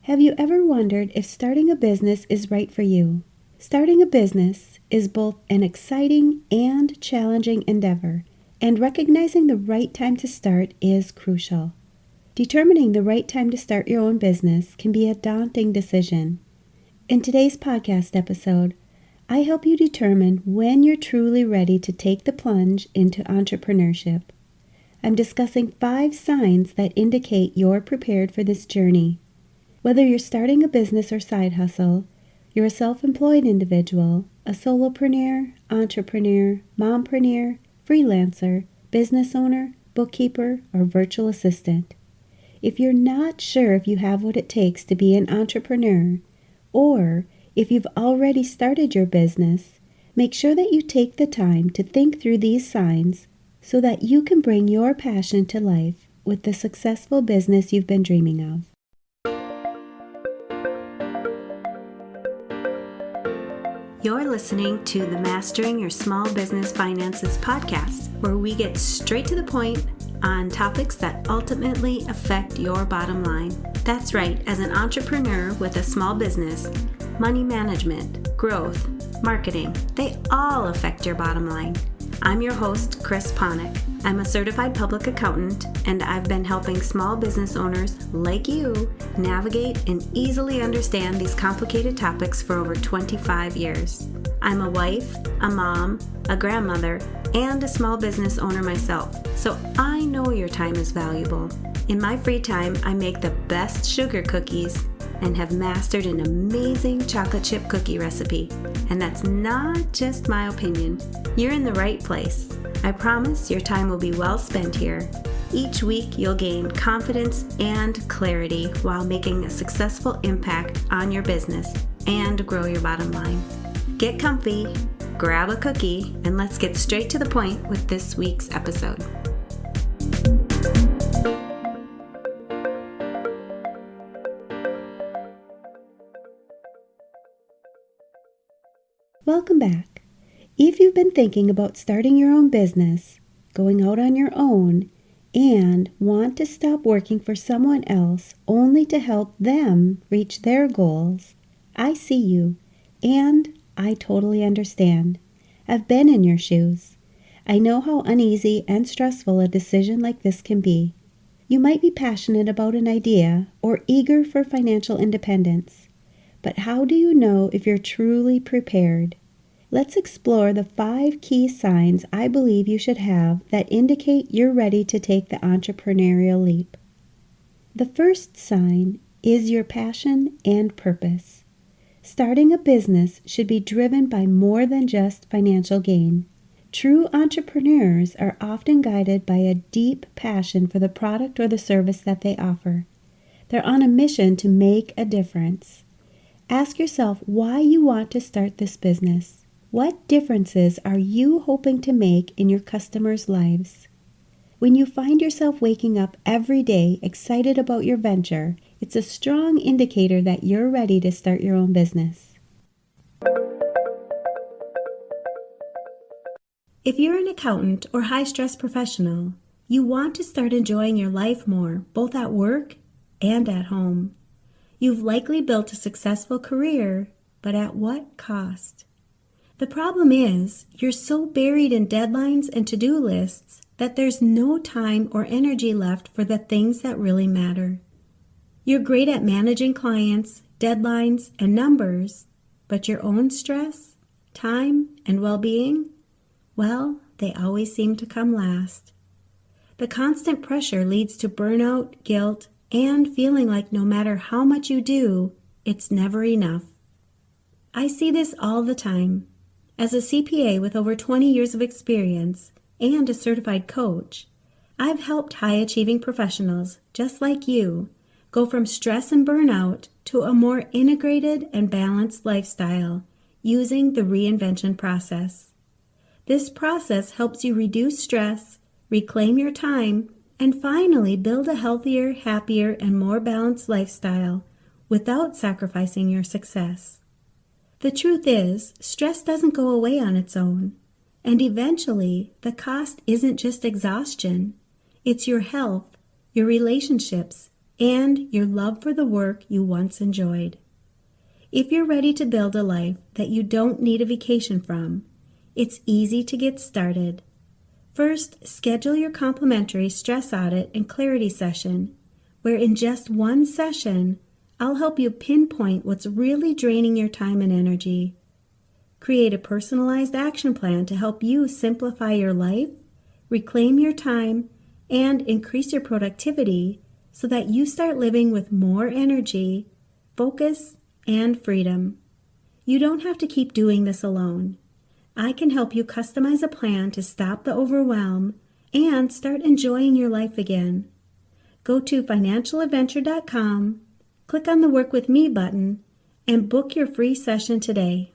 Have you ever wondered if starting a business is right for you? Starting a business is both an exciting and challenging endeavor, and recognizing the right time to start is crucial. Determining the right time to start your own business can be a daunting decision. In today's podcast episode, I help you determine when you're truly ready to take the plunge into entrepreneurship. I'm discussing 5 signs that indicate you're prepared for this journey. Whether you're starting a business or side hustle, you're a self-employed individual, a solopreneur, entrepreneur, mompreneur, freelancer, business owner, bookkeeper, or virtual assistant. If you're not sure if you have what it takes to be an entrepreneur, or if you've already started your business, make sure that you take the time to think through these signs so that you can bring your passion to life with the successful business you've been dreaming of. You're listening to the Mastering Your Small Business Finances podcast, where we get straight to the point on topics that ultimately affect your bottom line. That's right, as an entrepreneur with a small business, money management, growth, marketing, they all affect your bottom line. I'm your host, Chris Ponick. I'm a certified public accountant, and I've been helping small business owners like you navigate and easily understand these complicated topics for over 25 years. I'm a wife, a mom, a grandmother, and a small business owner myself, so I know your time is valuable. In my free time, I make the best sugar cookies and have mastered an amazing chocolate chip cookie recipe. And that's not just my opinion. You're in the right place. I promise your time will be well spent here. Each week, you'll gain confidence and clarity while making a successful impact on your business and grow your bottom line. Get comfy, grab a cookie, and let's get straight to the point with this week's episode. Welcome back. If you've been thinking about starting your own business, going out on your own, and want to stop working for someone else only to help them reach their goals, I see you, and I totally understand. I've been in your shoes. I know how uneasy and stressful a decision like this can be. You might be passionate about an idea or eager for financial independence. But how do you know if you're truly prepared? Let's explore the 5 key signs I believe you should have that indicate you're ready to take the entrepreneurial leap. The first sign is your passion and purpose. Starting a business should be driven by more than just financial gain. True entrepreneurs are often guided by a deep passion for the product or the service that they offer. They're on a mission to make a difference. Ask yourself why you want to start this business. What differences are you hoping to make in your customers' lives? When you find yourself waking up every day excited about your venture, it's a strong indicator that you're ready to start your own business. If you're an accountant or high-stress professional, you want to start enjoying your life more, both at work and at home. You've likely built a successful career, but at what cost? The problem is, you're so buried in deadlines and to-do lists that there's no time or energy left for the things that really matter. You're great at managing clients, deadlines, and numbers, but your own stress, time, and well-being, well, they always seem to come last. The constant pressure leads to burnout, guilt, and feeling like no matter how much you do, it's never enough. I see this all the time. As a CPA with over 20 years of experience and a certified coach, I've helped high-achieving professionals, just like you, go from stress and burnout to a more integrated and balanced lifestyle using the reinvention process. This process helps you reduce stress, reclaim your time, and finally build a healthier, happier, and more balanced lifestyle without sacrificing your success. The truth is, stress doesn't go away on its own, and eventually the cost isn't just exhaustion, it's your health, your relationships, and your love for the work you once enjoyed. If you're ready to build a life that you don't need a vacation from, it's easy to get started. First, schedule your complimentary stress audit and clarity session, where in just one session, I'll help you pinpoint what's really draining your time and energy. Create a personalized action plan to help you simplify your life, reclaim your time, and increase your productivity so that you start living with more energy, focus, and freedom. You don't have to keep doing this alone. I can help you customize a plan to stop the overwhelm and start enjoying your life again. Go to financialadventure.com, click on the Work With Me button, and book your free session today.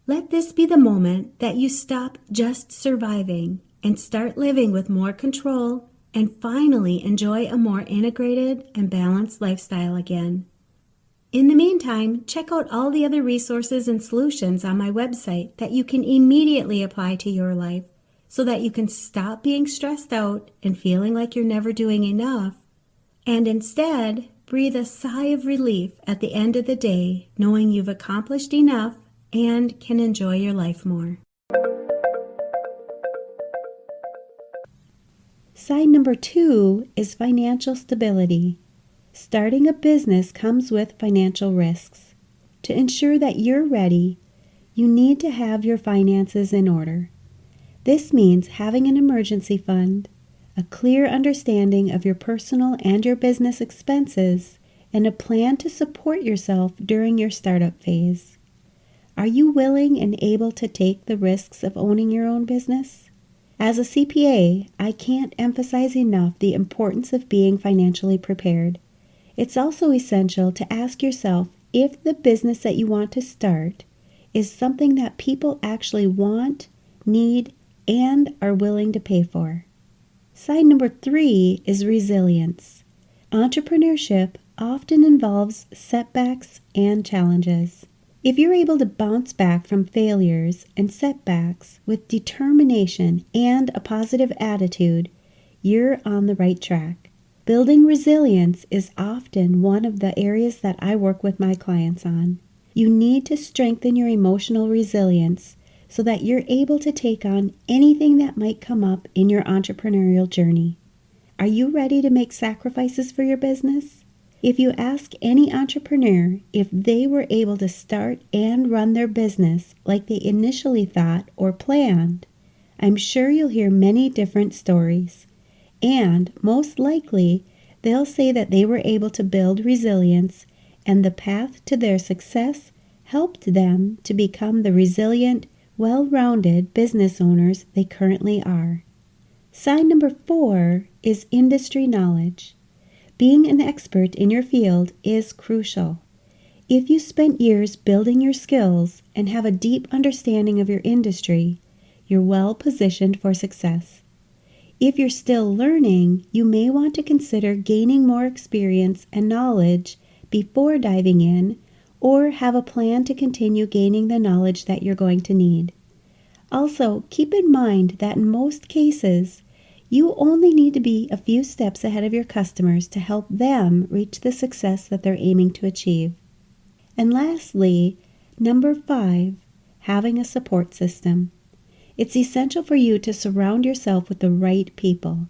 Let this be the moment that you stop just surviving and start living with more control and finally enjoy a more integrated and balanced lifestyle again. In the meantime, check out all the other resources and solutions on my website that you can immediately apply to your life so that you can stop being stressed out and feeling like you're never doing enough, and instead breathe a sigh of relief at the end of the day knowing you've accomplished enough and can enjoy your life more. Sign number 2 is financial stability. Starting a business comes with financial risks. To ensure that you're ready, you need to have your finances in order. This means having an emergency fund, a clear understanding of your personal and your business expenses, and a plan to support yourself during your startup phase. Are you willing and able to take the risks of owning your own business? As a CPA, I can't emphasize enough the importance of being financially prepared. It's also essential to ask yourself if the business that you want to start is something that people actually want, need, and are willing to pay for. Sign number 3 is resilience. Entrepreneurship often involves setbacks and challenges. If you're able to bounce back from failures and setbacks with determination and a positive attitude, you're on the right track. Building resilience is often one of the areas that I work with my clients on. You need to strengthen your emotional resilience so that you're able to take on anything that might come up in your entrepreneurial journey. Are you ready to make sacrifices for your business? If you ask any entrepreneur if they were able to start and run their business like they initially thought or planned, I'm sure you'll hear many different stories. And most likely, they'll say that they were able to build resilience and the path to their success helped them to become the resilient, well-rounded business owners they currently are. Sign number 4 is industry knowledge. Being an expert in your field is crucial. If you spent years building your skills and have a deep understanding of your industry, you're well positioned for success. If you're still learning, you may want to consider gaining more experience and knowledge before diving in, or have a plan to continue gaining the knowledge that you're going to need. Also, keep in mind that in most cases, you only need to be a few steps ahead of your customers to help them reach the success that they're aiming to achieve. And lastly, number 5, having a support system. It's essential for you to surround yourself with the right people.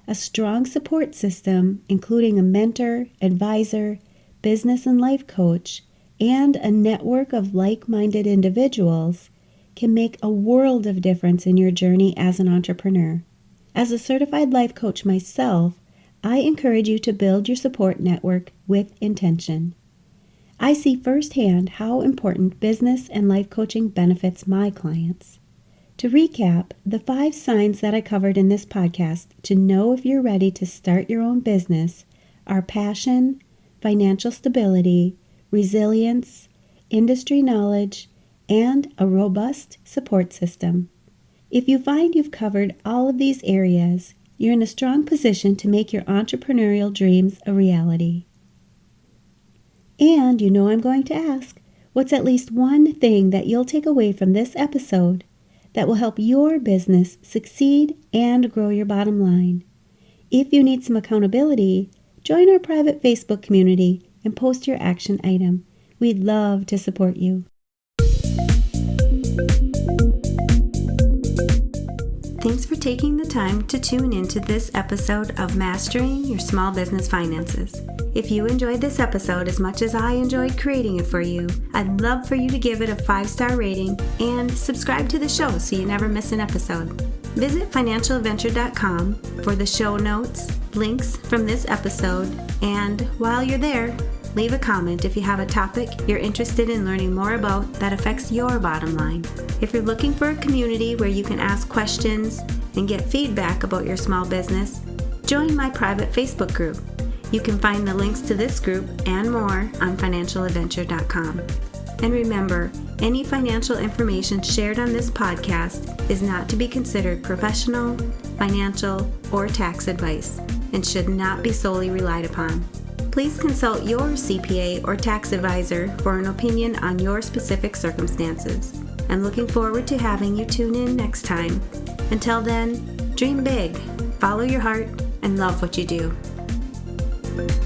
A strong support system, including a mentor, advisor, business and life coach, and a network of like-minded individuals, can make a world of difference in your journey as an entrepreneur. As a certified life coach myself, I encourage you to build your support network with intention. I see firsthand how important business and life coaching benefits my clients. To recap, the 5 signs that I covered in this podcast to know if you're ready to start your own business are passion, financial stability, resilience, industry knowledge, and a robust support system. If you find you've covered all of these areas, you're in a strong position to make your entrepreneurial dreams a reality. And you know I'm going to ask, what's at least one thing that you'll take away from this episode that will help your business succeed and grow your bottom line? If you need some accountability, join our private Facebook community and post your action item. We'd love to support you. Thanks for taking the time to tune into this episode of Mastering Your Small Business Finances. If you enjoyed this episode as much as I enjoyed creating it for you, I'd love for you to give it a 5-star rating and subscribe to the show so you never miss an episode. Visit financialadventure.com for the show notes, links from this episode, and while you're there, leave a comment if you have a topic you're interested in learning more about that affects your bottom line. If you're looking for a community where you can ask questions and get feedback about your small business, join my private Facebook group. You can find the links to this group and more on financialadventure.com. And remember, any financial information shared on this podcast is not to be considered professional, financial, or tax advice and should not be solely relied upon. Please consult your CPA or tax advisor for an opinion on your specific circumstances. I'm looking forward to having you tune in next time. Until then, dream big, follow your heart, and love what you do.